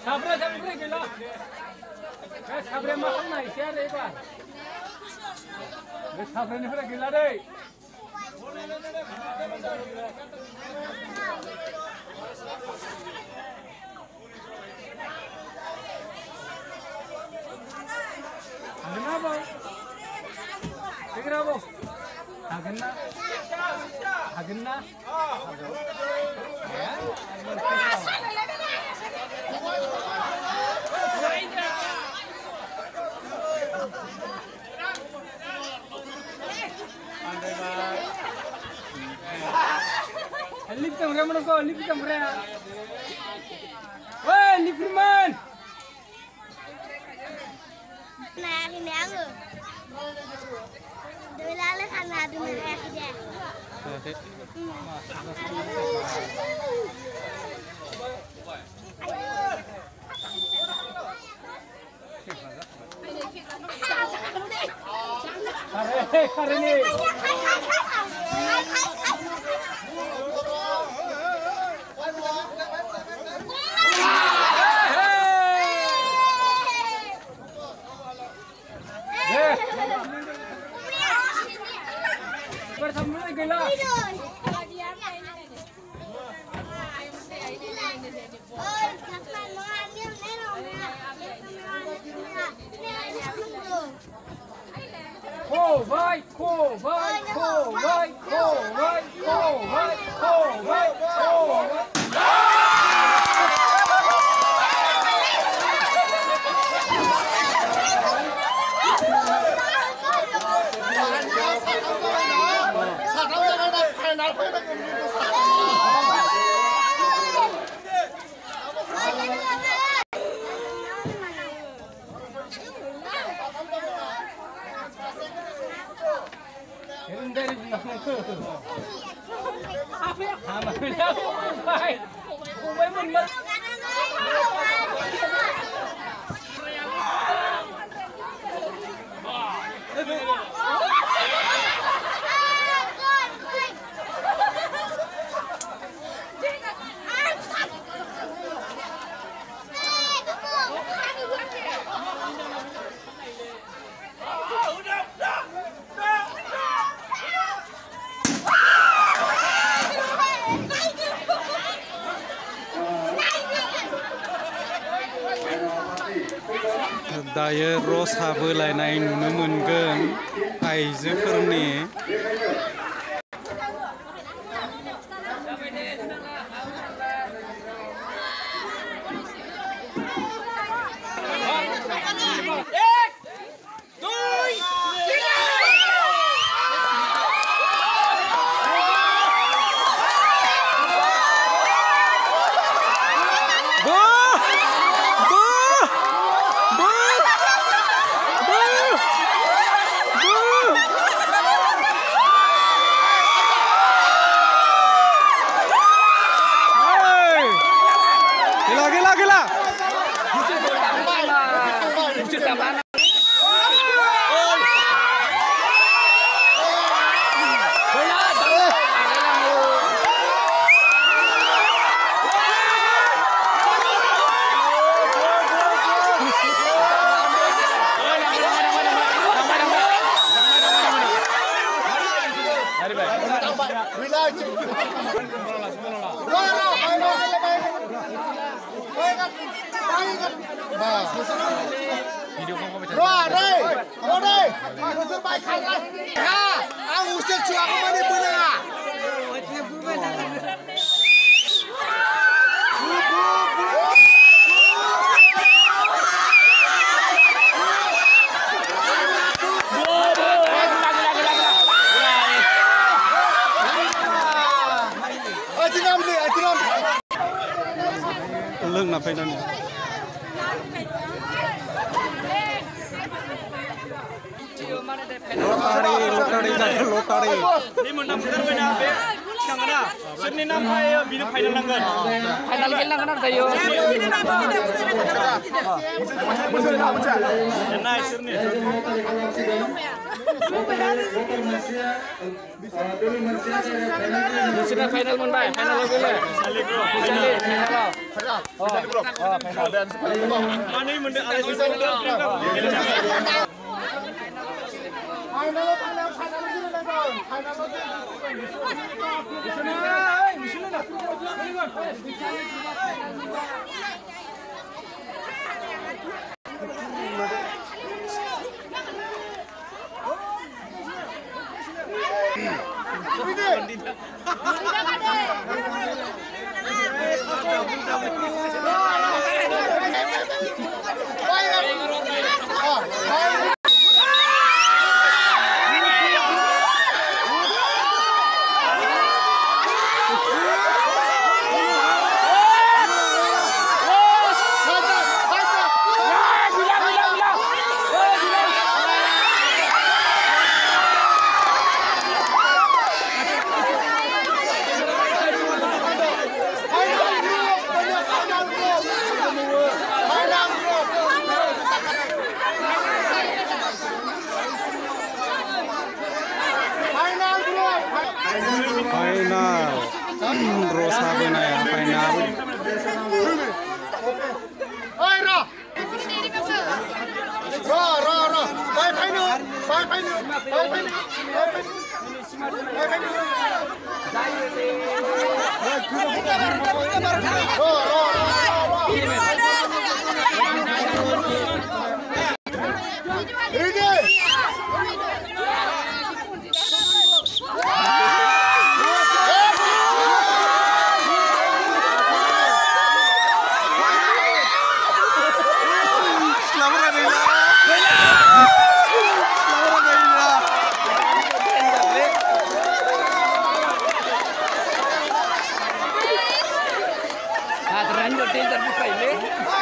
Sabre gila. Sabre makan naik sih ada itu. Sabre ni pernah gila deh. Agena bang. Kira bang. Agena. Agena. Lip kamera mana kau? Lip kamera. Woi, Lipman. Nah, ini aku. Dulu lalu kan ada mereka dia. Kare ni. Bersama gila. Vai. Dayo rasa belainai नुनो मोनगोन आइजोफोरनि Ngapain nih? Lotari. Ini menang-menang थिखांगोना सोरनि नाम फायो बिनो फाइनाल नांगोन फाइनाल गेलेनांगोन आरो दायो नाय सोरनि नोंसोरना फाइनाल मोनबाय फाइनालाव गेले मानै मोनदों आरो Run your danger,